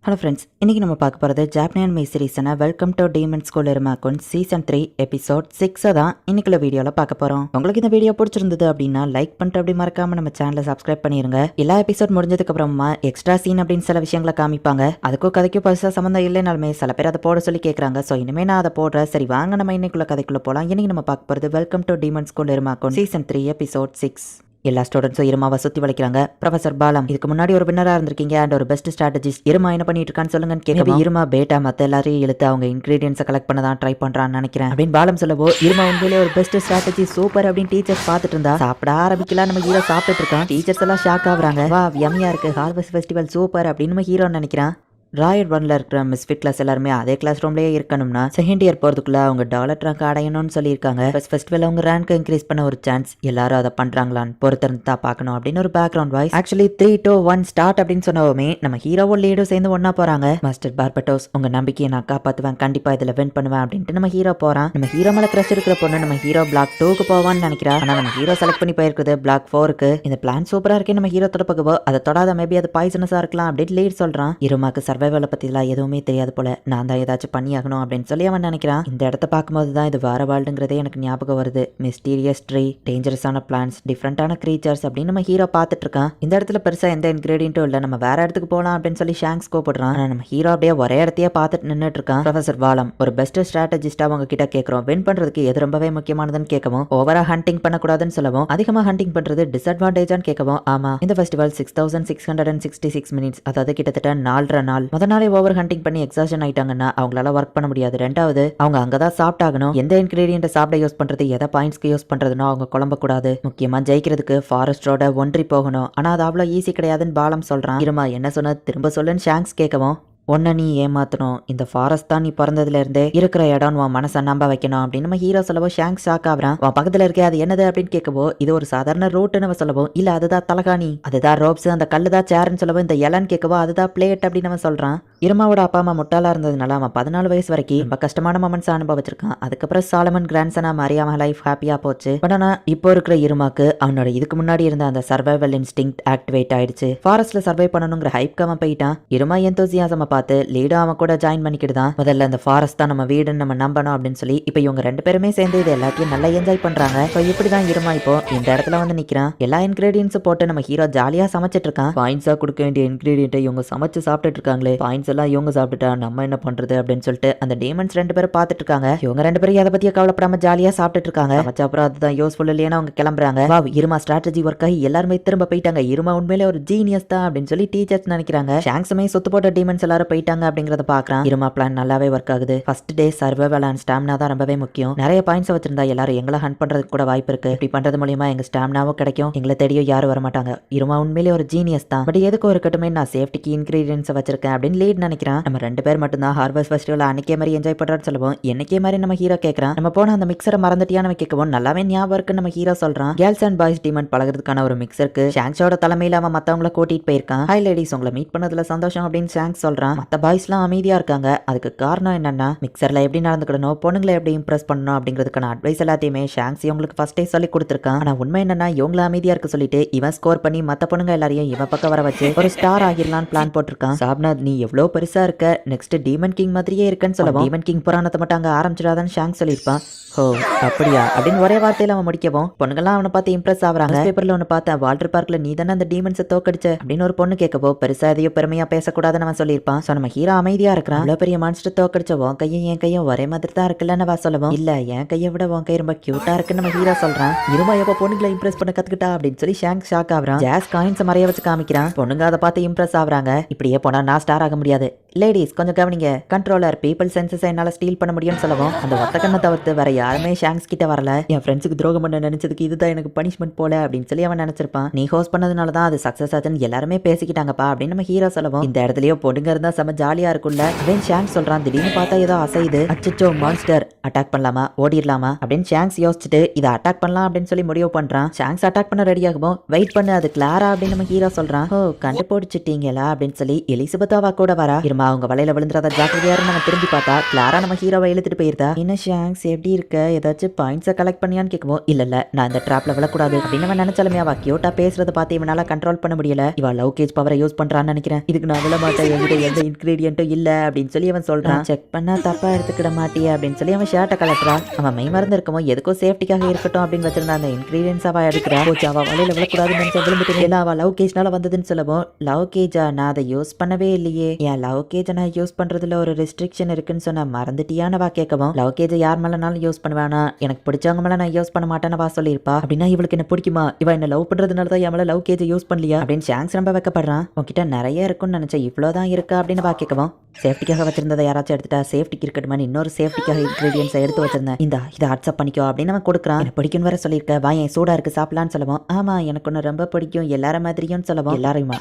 Hello friends, இன்றைக்கி நம்ம பார்க்க போகிறது ஜாப்பனியன் மே சீரீஸான welcome to demon school Iruma kun season 3 episode 6 தான் இன்னைக்குள்ள வீடியோவில் பார்க்க போகிறோம். உங்களுக்கு இந்த வீடியோ பிடிச்சிருந்தது அப்படின்னா லைக் பண்ணிட்டு அப்படி மறக்காம நம்ம சேனலை சப்ஸ்கிரைப் பண்ணிருங்க. எல்லா எபிசோட் முடிஞ்சதுக்கு அப்புறமா எக்ஸ்ட்ரா சீன் அப்படின்னு சில விஷயங்களை காமிப்பாங்க. அதுக்கும் கதைக்கும் பரிசா சம்மந்தம் இல்லைனாலுமே சில பேர் அதை போட சொல்லி கேட்குறாங்க. ஸோ இனிமேல் நான் அதை போடுறேன். சரி வாங்க நம்ம இன்னைக்குள்ள கதைக்குள்ள போகலாம். இன்னைக்கு நம்ம பார்க்க போகிறது welcome to demon school Iruma kun season 3 episode 6. எல்லா ஸ்டூடெண்ட்ஸும் இருமாவை சுற்றி வளைக்கிறாங்க. ப்ரொஃபசர் பாலம், இதுக்கு முன்னாடி ஒரு வின்னராக இருந்திருக்கீங்க அண்ட் ஒரு பெஸ்ட் ஸ்ட்ராட்டஜிஸ்ட். இருமா என்ன பண்ணிட்டு இருக்கான்னு சொல்லுங்கன்னு கேட்க, இருமா பேட்டா மற்ற எல்லாரையும் இழுத்து அவங்க இன்கிரீடியன்ஸை கலெக்ட் பண்ண தான் ட்ரை பண்ணுறான்னு நினைக்கிறேன் அப்படின்னு பாலம் சொல்லவோ, இருமா உண்மையிலே ஒரு பெஸ்ட் ஸ்ட்ராட்டஜி சூப்பர் அப்படின்னு டீச்சர்ஸ் பார்த்துட்டு இருந்தா சாப்பிட ஆரம்பிக்கலாம். நம்ம ஹீரோ சாப்பிட்டுட்டு இருக்கான். டீச்சர்ஸ் எல்லாம் ஷாக் ஆகுறாங்க. வா யம்மியா இருக்கு, ஹார்வெஸ்ட் ஃபெஸ்டிவல் சூப்பர் அப்படின்னு நம்ம ஹீரோ நினைக்கிறான். ராயட் 1ல இருக்கிற மிஸ்ஃபிட் கிளாஸ் எல்லாருமே அதே கிளாஸ் ரூம்லேயே இருக்கணும்னா செகண்ட் இயர் போகிறதுக்குள்ள அவங்க டாலர் ரேங்க் அடையணும்னு சொல்லியிருக்காங்க. ஃபெஸ்டிவல் அவங்க ரேங்க் இன்க்ரீஸ் பண்ண ஒரு சான்ஸ். எல்லாரும் அதை பண்ணுறாங்களான்னு பொறுத்திருந்து தான் பார்க்கணும் அப்படின்னு ஒரு பேக்ரவுண்ட் வாய்ஸ். ஆக்சுவலி 3, 2, 1 ஸ்டார்ட் அப்படின்னு சொன்னவுமே நம்ம ஹீரோவும் லீடும் சேர்ந்து ஒன்னா போறாங்க. மாஸ்டர் பார்பட்டோஸ், உங்க நம்பிக்கையை நான் காப்பாற்றுவேன், கண்டிப்பா இதில் வின் பண்ணுவேன் அப்படின்ட்டு நம்ம ஹீரோ போறான். நம்ம ஹீரோ மேலே கிரஷ் இருக்கிற பொண்ணு நம்ம ஹீரோ பிளாக் 2க்கு போவான்னு நினைக்கிறா. ஆனால் நம்ம ஹீரோ செலக்ட் பண்ணி போயிருக்குது பிளாக் 4க்கு. இந்த பிளான் சூப்பரா இருக்கே, நம்ம ஹீரோ தொடப்போ அதை தொடாத, மேபி அது பாய்சனஸா இருக்கலாம் அப்படின்னு லீட் சொல்றான். இருமாக்கு சர்வைவலை பத்திலாம் எதுவுமே தெரியாது போல, நான் தான் ஏதாச்சும் பண்ணி ஆகணும் அப்படின்னு சொல்லி அவன் நினைக்கிறான். இந்த இடத்த பார்க்கும்போது தான் இது வேற வேர்ல்டுங்கிறதே எனக்கு ஞாபகம் வருது. மிஸ்டீரியஸ் ட்ரீ, டேஞ்சரஸான பிளான்ஸ், டிஃப்ரெண்டான கிரீச்சர்ஸ் அப்படின்னு நம்ம ஹீரோ பார்த்துட்டு இருக்கான். இந்த இடத்துல பெருசா எந்த இன்கிரீடியன்ட்டும் இல்லை, நம்ம வேற இடத்துக்கு போகலாம் அப்படின்னு சொல்லி ஷாங்ஸ் கூப்பிடுறான். ஆனா நம்ம ஹீரோ அப்படியே ஒரே இடத்தையே பார்த்துட்டு நின்றுட்டு இருக்கான். ப்ரொஃபசர் வாலம், ஒரு பெஸ்ட் ஸ்ட்ராட்டஜிஸ்டா அவங்க கிட்ட கேட்கிறோம், வின் பண்றதுக்கு எது ரொம்பவே முக்கியமானதுன்னு கேட்கவும், ஓவரா ஹண்டிங் பண்ணக்கூடாதுன்னு சொல்லவும், அதிகமா ஹண்டிங் பண்றது டிஸ்அட்வான்டேஜான்னு கேட்கவும், ஆமா இந்த ஃபெஸ்டிவல் 6666 மினிட்ஸ், அதாவது கிட்டத்தட்ட 4.5 நாள். முதல் நாளே ஓவர் ஹண்டிங் பண்ணி எக்ஸாஷன் ஆயிட்டாங்கன்னா அவங்களால ஒர்க் பண்ண முடியாது. ரெண்டாவது அவங்க அங்கதான் சாப்பிட்டாகணும். எந்த இன்கிரீடியன்ட் சாப்பிட யூஸ் பண்றது, எதை பாயிண்ட்ஸ்க்கு யூஸ் பண்றதுனோ அவங்க குழம்ப கூடாது. முக்கியமா ஜெயிக்கிறதுக்கு ஃபாரஸ்டோட ஒன்றி போகணும். ஆனா அது அவ்வளவு ஈஸி கிடையாதுன்னு பாலம் சொல்றான். இருமா என்ன சொன்ன, திரும்ப சொல்லுன்னு ஷாங்ஸ் கேட்கவும், ஒன்ன நீ ஏமாத்தணும், இந்த ஃபாரஸ்ட் தான் நீ பிறந்ததுல இருந்தே இருக்கிற இடம், உன் மனசை நம்ப வைக்கணும் அப்படின்னு நம்ம ஹீரோ சொல்லவோ ஷாங்ஸ் ஷாக் ஆகுறான். உன் பக்கத்துல இருக்கே அது என்னது அப்படின்னு கேட்கவோ, இது ஒரு சாதாரண ரோட்டுன்னு சொல்லவும், இல்ல அதுதான் தலகாணி, அதுதான் ரோப்ஸ், அந்த கல்லுதான் சேர்ன்னு சொல்லவும், இந்த இலன்னு கேட்கவோ அதுதான் பிளேட் அப்படின்னு நம்ம சொல்றான். இருமாவோட அப்பா அம்மா முட்டாளா இருந்ததுனால அவன் 14 வயசு வரைக்கும் ரொம்ப கஷ்டமான மொமெண்ட்ஸ் அனுபவிச்சிருக்கான். அதுக்கப்புறம் சாலமன் கிராண்ட்சனா மாறி அவன் லைஃப் ஹாப்பியா போச்சு. பட் ஆனா இப்போ இருக்கிற இருமாக்கு அவனோட இதுக்கு முன்னாடி இருந்த அந்த சர்வைவல் இன்ஸ்டிங்க்ட் ஆக்டிவேட் ஆயிடுச்சு. ஃபாரஸ்ட்ல சர்வை பண்ணணுங்கிற ஹைப்க்கு அவன் போயிட்டான். இருமா எந்தோசியாசமா பார்த்து லீடா அவன் கூட ஜாயின் பண்ணிக்கிட்டுதான். முதல்ல இந்த ஃபாரஸ்ட் தான் நம்ம வீடுன்னு நம்ம நம்பணும் அப்படின்னு சொல்லி இப்போ இவங்க 2 பேருமே சேர்ந்து இது எல்லாத்தையும் நல்லா என்ஜாய் பண்றாங்க. ஸோ இப்படிதான் இருமா இப்போ இந்த இடத்துல வந்து நிக்கிறான். எல்லா இன்கிரீடியன்ஸும் போட்டு நம்ம ஹீரோ ஜாலியா சமைச்சிட்டு இருக்கான். பாயிண்ட்ஸா கொடுக்க வேண்டிய இன்கிரீடியன்ட்டை இவங்க சமைச்சு சாப்பிட்டுட்டு இருக்காங்களே, பாயிண்ட்ஸ் எல்லாம் இவங்க சாப்பிட்டுட்டா நம்ம என்ன பண்றது அப்படின்னு சொல்லிட்டு அந்த டீமன்ஸ் 2 பேரும் பார்த்துட்டு இருக்காங்க. இவங்க 2 பேரும் எதை பத்தியும் கவலைப்படாம ஜாலியா சாப்பிட்டுட்டு இருக்காங்க. சமைச்ச அப்புறம் அதுதான் யூஸ்ஃபுல் இல்லையா அவங்க கிளம்புறாங்க. வா இருமா ஸ்ட்ராட்டஜி ஒர்க் ஆகி எல்லாருமே திரும்ப போயிட்டாங்க. இருமா உண்மையிலே ஒரு ஜீனியஸ் தான் அப்படின்னு சொல்லி டீச்சர்ஸ் நினைக்கிறாங்க. ஷாங்ஸுமே சொத்து போட்ட டீமன்ஸ் எல்லாரும் போயிட்டாங்க அப்படிங்கறத பாக்குறான். இருமா பிளான் நல்லாவே ஒர்க் ஆகுது. First day survival and stamina தான் ரொம்பவே முக்கியம். நிறைய பாயிண்ட்ஸ் வச்சிருந்தா எல்லாரும் எங்களை ஹண்ட் பண்றதுக்கு கூட வாய்ப்பு இருக்கு. இப்படி பண்றது மூலியமா எங்க ஸ்டாமினாவும் கிடைக்கும், எங்களை தேடியும் யாரும் வர மாட்டாங்க. இருமா உண்மையிலே ஒரு ஜீனியஸ் தான். பட் எதுக்கு ஒரு கட்டுமே நான் சேஃப்டிக்கு இன்கிரீடியன்ஸ் வச்சிருக்கேன் அப்படின்னு லீட் நினைக்கிறான். நம்ம 2 பேர் மட்டும் தான் ஹார்வெஸ்ட் ஃபெஸ்டிவல் அன்னைக்கே மாதிரி என்ஜாய் பண்றான்னு சொல்லுவோம். என்னைக்கே மாதிரி நம்ம ஹீரோ கேட்கறான். நம்ம போன அந்த மிக்சரை மறந்துட்டியா நம்ம கேட்கவும், நல்லாவே ஞாபகம் இருக்குன்னு நம்ம ஹீரோ சொல்றான். கேர்ள்ஸ் அண்ட் பாய்ஸ் டீமன் பழகிறதுக்கான ஒரு மிக்சருக்கு ஷாங்ஸோட தலைமையில அவன் மத்தவங்கள கூட்டிட்டு போயிருக்கான். ஹை லேடிஸ், உங்களை மீட் பண்ணதுல சந்தோஷம் அப்படின்னு ஷாங்ஸ் சொல்றான். மத்த பாய்ஸ்லாம் அமைதியா இருக்காங்க. அதுக்கு காரணம் என்னன்னா, மிக்சர்ல எப்படி நடந்துக்கணும், பொண்ணுங்களை எப்படி இம்ப்ரெஸ் பண்ணணும் அப்படிங்கிறதுக்கான அட்வைஸ் எல்லாத்தையுமே ஷாங்ஸ் இவங்களுக்கு ஃபர்ஸ்டே சொல்லி கொடுத்துருக்கான். ஆனா உண்மை என்னன்னா, இவங்கள அமைதியா இருக்க சொல்லிட்டு இவன் ஸ்கோர் பண்ணி மத்த பொண்ணுங்க எல்லாரையும் இவன் பக்கம் வர வச்சு ஒரு ஸ்டார் ஆகிடலான்னு பிளான் போட்டிருக்கான். சாப்னாத், நீ எவ்வளவு பெருசா இருக்க, நெக்ஸ்ட் டீமன் கிங் மாதிரியே இருக்குன்னு சொல்லவும், டீமன் கிங் புராணத்தை மட்டும் அங்க ஆரம்பிச்சிடாதான்னு ஷாங்ஸ் சொல்லியிருப்பான். ஓ அப்படியா அப்படின்னு ஒரே வார்த்தையில அவன் முடிக்கவும், பொண்ணுங்கெல்லாம் அவனை பார்த்து இம்ப்ரெஸ் ஆகுறாங்க. பேப்பர்ல ஒன்னு பார்த்தேன், வால்டர் பார்க்ல நீ தானே அந்த டீமன்ஸை தோக்கடிச்ச அப்படின்னு ஒரு பொண்ணு கேட்கவோ, பெருசா எதையோ பெருமையா பேசக்கூடாதுன்னு அவன் சொல்லியிருப்பான். சோ நம்ம ஹீரோ அமைதியா இருக்கிறான். இவ்வளவு பெரிய மான்ஸ்டர் தோக்கடிச்ச உன் கையும் என் கையும் ஒரே மாதிரி தான் இருக்குல்லன்னு அவ சொல்லவும், இல்ல என் கையை விட உன் கை ரொம்ப கியூட்டா இருக்குன்னு நம்ம ஹீரோ சொல்றான். இருமா எப்ப பொண்ணுங்களை இம்ப்ரெஸ் பண்ண கத்துக்கிட்டா அப்படின்னு சொல்லி ஷாங்க் ஷாக் ஆகுறான். ஜாஸ் காயின்ஸ் மறைய வச்சு காமிக்கிறான். பொண்ணுங்க அதை பார்த்து இம்ப்ரெஸ் ஆகுறாங்க. இப்படியே போனா நான் ஸ்டார் ஆக முடியாது. லேடிஸ் கொஞ்சம் கவனிங்க, கண்ட்ரோலர் பீப்பிள் சென்சஸ் என்னால ஸ்டீல் பண்ண முடியும்னு சொல்லவும், அந்த ஒத்த கண்ணை தவிர்த்து வேற யாருமே ஷாங்ஸ் கிட்ட வரல. என் ஃப்ரெண்ட்ஸுக்கு துரோகம் பண்ண நினைச்சதுக்கு இதுதான் எனக்கு பனிஷ்மெண்ட் போல அப்படின்னு சொல்லி அவன் நினைச்சிருப்பான். நீ ஹோஸ்ட் பண்ணதுனால தான் அது சக்சஸ் ஆச்சுன்னு எல்லாருமே பேசிக்கிட்டாங்கப்பா அப்படின்னு நம்ம ஹீரோ சொல்லவும், இந்த இடத்துலயோ பொண்ணுங்க இருந்தா செம ஜாலியா இருக்கும்ல அப்படின்னு ஷாங்ஸ் சொல்றான். திடீர்னு பார்த்தா ஏதோ அசைது. அச்சோ மான்ஸ்டர், அட்டாக் பண்ணலாமா ஓடிடலாமா அப்படின்னு ஷாங்ஸ் யோசிச்சுட்டு இதை அட்டாக் பண்ணலாம் அப்படின்னு சொல்லி முடிவு பண்றான். ஷாங்ஸ் அட்டாக் பண்ண ரெடி ஆகும். வெயிட் பண்ணு, அது கிளாரா அப்படின்னு நம்ம ஹீரோ சொல்றான். ஓ கண்டுபிடிச்சிட்டீங்களா அப்படின்னு சொல்லி எலிசபெத்தாவா கூட வரா. இருமா அவங்க வலையில விழுந்துறத ஜாக்கிரதையாரு நம்ம திரும்பி பார்த்தா கிளாரா நம்ம ஹீரோவை இழுத்துட்டு போயிருந்தா. என்ன ஷாங்ஸ் எப்படி இருக்க, ஏதாச்சும் பாயிண்ட்ஸை கலெக்ட் பண்ணியான்னு கேட்கவும், இல்ல நான் இந்த ட்ராப்ல விழக்கூடாது அப்படின்னு அவன் நினைச்சாலுமே அவ கியூட்டா பேசுறத பார்த்து இவனால கண்ட்ரோல் பண்ண முடியல. இவ லவ் கேஜ் பவரை யூஸ் பண்றான்னு நினைக்கிறேன். இதுக்கு நான் விழ மாட்டேன், என்கிட்ட எந்த இன்கிரீடியன்ட்டும் இல்ல அப்படின்னு சொல்லி அவன் சொல்றான். செக் பண்ணா தப்பா எடுத்துக்கிட மாட்டியே அப்படின்னு சொல்லி அவன் ஷர்ட்டை கலட்டுறான். அவன் மெய் மறந்து இருக்கமோ எதுக்கோ சேஃப்டிக்காக இருக்கட்டும் அப்படின்னு வச்சிருந்த அந்த இன்கிரீடியன்ஸ் அவ எடுக்கிறா. போச்சு அவ வலையில விழக்கூடாதுன்னு நினைச்சா விழுந்துட்டு இல்ல அவ லவ் கேஜ்னால வந்ததுன்னு சொல்லவும் லவ் கேஜா நான் அதை யூஸ் பண்ணவே இல்லையே, என் லவ் கேஜ நான் யூஸ் பண்றதுல ஒரு ரெஸ்ட்ரிக்ஷன் இருக்குன்னு சொன்ன மறந்துட்டியானவா கேட்கவும் லவ் கேஜ யார் மேலனாலும் யூஸ் பண்ணுவானா, எனக்கு பிடிச்சவங்க மேல நான் யூஸ் பண்ண மாட்டேன்னு வா சொல்லியிருப்பா. அப்படின்னா இவளுக்கு என்ன பிடிக்குமா, இவ என்ன லவ் பண்றதுனால தான் என் மேல லவ் கேஜ யூஸ் பண்ணலையா அப்படின்னு ஷாங்ஸ் ரொம்ப வைக்கப்படுறான். உன்கிட்ட நிறைய இருக்குன்னு நினைச்சேன் இவ்வளவுதான் இருக்கா அப்படின்னு வா கேட்கவும் சேஃப்டிக்காக வச்சிருந்ததை யாராச்சும் எடுத்துட்டா சேஃப்டிக்கு இருக்கட்டுமா இன்னொரு சேஃப்டிக்காக இன்கிரீடியன்ஸ் எடுத்து வச்சிருந்தேன், இந்த இதை அக்செப்ட் பண்ணிக்கோ அப்படின்னு அவன் கொடுக்குறான். எனக்கு பிடிக்கும் வர சொல்லியிருக்க வா என் சூடா இருக்கு சாப்பிடலான்னு சொல்லவும் ஆமா எனக்கு ஒன்று ரொம்ப பிடிக்கும் எல்லார மாதிரியும் சொல்லவும் எல்லாரையுமா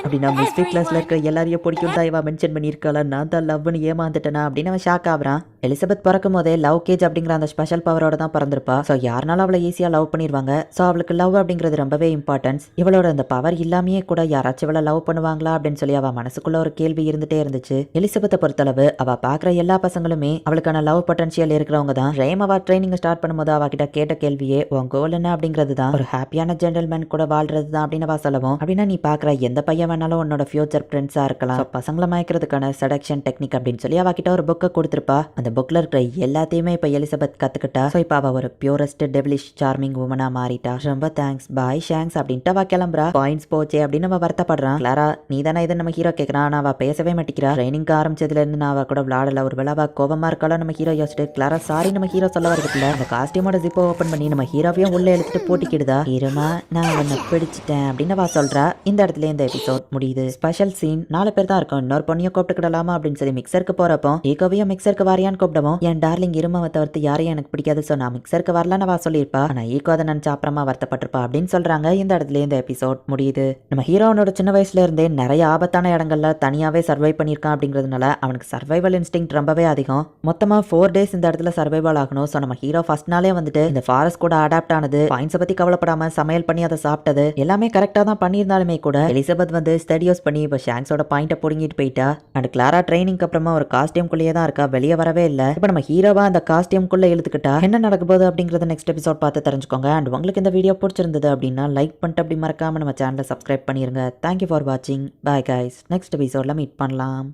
அப்படின்னா மிஸ்ட்ரி கிளாஸ்ல இருக்கிற எல்லாரையும் பிடிக்கும் தான் இவன் மென்ஷன் பண்ணியிருக்காளா, நான் தான் லவ்னு ஏமாந்துட்டேனா அப்படின்னு அவன் ஷாக் ஆகுறான். எலிசபெத் பிறக்கும் போதே லவ் கேஜ் அப்படிங்கிற அந்த ஸ்பெஷல் பவரோட தான் பிறந்திருப்பா. ஸோ யாருனாலும் அவளை ஈஸியாக லவ் பண்ணிடுவாங்க. ஸோ அவளுக்கு லவ் அப்படிங்கிறது ரொம்பவே இம்பார்ட்டன்ஸ். இவளோட அந்த பவர் இல்லாமையே கூட யாராச்சும் இவளை லவ் பண்ணுவாங்களா அப்படின்னு சொல்லி அவள் மனசுக்குள்ள ஒரு கேள்வி இருந்துட்டே இருந்துச்சு. எலிசபெத்தை பொறுத்தளவு அவ பாக்குற எல்லா பசங்களுமே அவளுக்கான லவ் பொட்டன்ஷியல் இருக்கிறவங்க தான். ரேம் அவ ட்ரைனிங் ஸ்டார்ட் பண்ணும்போது அவகிட்ட கேட்ட கேள்வியே உன் கோல் என்ன அப்படிங்கிறது தான், ஒரு ஹாப்பியான ஜென்டல்மேன் கூட வாழ்றது தான் அப்படின்னு அவ சொல்லவும் அப்படின்னா நீ பாக்குற எந்த பையன் வேணாலும் உன்னோட ஃபியூச்சர் ஃப்ரெண்ட்ஸா இருக்கலாம், பசங்களை மயக்கிறதுக்கான செடக்ஷன் டெக்னிக் அப்படின்னு சொல்லி அவகிட்ட ஒரு புக்கை கொடுத்துருப்பா. அந்த புக்ல இருக்கிற எல்லாத்தையுமே இப்ப எலிசபெத் கத்துக்கிட்டா. ஸோ இப்போ அவ ஒரு பியூரஸ்ட் டெவிலிஷ் சார்மிங் உமனா மாறிட்டா. ரொம்ப தேங்க்ஸ் பாய் ஷாங்ஸ் அப்படின்ட்டு அவ கிளம்புறா. பாயிண்ட்ஸ் போச்சே அப்படின்னு அவ வருத்தப்படுறான். கிளாரா நீ தானே இதை நம்ம ஹீரோ கேட்கறான், ஆனா அவ பேசவே மாட்டேங்கிறா. ட்ரைனிங் ஆரம்பிச்சதுல இருந்து நான் அவ கூட விளையாடல, ஒரு விழாவா கோபமா இருக்காலும் நம்ம ஹீரோ யோசிச்சுட்டு கிளாரா சாரி நம்ம ஹீரோ சொல்ல வரதுக்குள்ள அந்த காஸ்டியூமோட ஜிப்போ ஓப்பன் பண்ணி நம்ம ஹீரோவையும் உள்ள எழுத்துட்டு போட்டிக்கிடுதா. ஹீரோமா நான் உன்னை பிடிச்சிட்டேன் அப்படின்னு அவ சொல்றா. இந்த இடத்துல இந்த எபிசோட் முடியுது. ஸ்பெஷல் சீன் 4 பேர் தான் இருக்கும். இன்னொரு பொண்ணையும் கூப்பிட்டுக்கிடலாமா அப்படின்னு சொல்லி மிக்சருக்கு போறப்போ ஈகோவையும் மிக்சருக்கு வரையான்னு கூப்பிடவும் என் டார்லிங் இருமாவை தவிர்த்து யாரையும் எனக்கு பிடிக்காது, ஸோ நான் மிக்சருக்கு வரலான்னு அவ சொல்லியிருப்பா. ஆனா ஈகோ அதை நினைச்சா அப்புறமா வருத்தப்பட்டிருப்பா அப்படின்னு சொல்றாங்க. இந்த இடத்துல இந்த எபிசோட் முடியுது. நம்ம ஹீரோனோட சின்ன வயசுல இருந்தே நிறைய ஆபத்தான இடங்கள்ல தனியாவே சர்வை பண்ணியிருக்கான் அப்படிங்கிறதுனால அவனுக்கு சர்வைவல் இன்ஸ்டிங் ரொம்பவே அதிகம். மொத்தமா 4 days இந்த இடத்துல சர்வைவல் ஆகணும். ஸோ நம்ம ஹீரோ ஃபர்ஸ்ட் நாளே வந்துட்டு இந்த ஃபாரஸ்ட் கூட அடாப்ட் ஆனது, பாயிண்ட்ஸை பத்தி கவலைப்படாம சமையல் பண்ணி அதை சாப்பிட்டது எல்லாமே கரெக்டா தான் பண்ணியிருந்தாலுமே கூட எலிசபெத் வந்து ஸ்டடியோஸ் பண்ணி இப்போ ஷாங்ஸோட பாயிண்ட்டை பிடுங்கிட்டு போயிட்டா. அண்ட் கிளாரா ட்ரைனிங்க்கு அப்புறமா ஒரு காஸ்டியூம்குள்ளேயே தான் இருக்கா, வெளியே வரவே இல்லை. இப்போ நம்ம ஹீரோவா அந்த காஸ்டியூம்குள்ள இழுத்துக்கிட்டா என்ன நடக்க போகுது அப்படிங்கறத நெக்ஸ்ட் எபிசோட் பார்த்து தெரிஞ்சுக்கோங்க. அண்ட் உங்களுக்கு இந்த வீடியோ பிடிச்சிருந்தது அப்படின்னா லைக் பண்ணிட்டு அப்படி மறக்காம நம்ம சேனலை சப்ஸ்கிரைப் பண்ணிருங்க. தேங்க்யூ ஃபார் வாட்சிங். Bye guys. நெக்ஸ்ட் எபிசோட்ல மீட் பண்ணலாம்.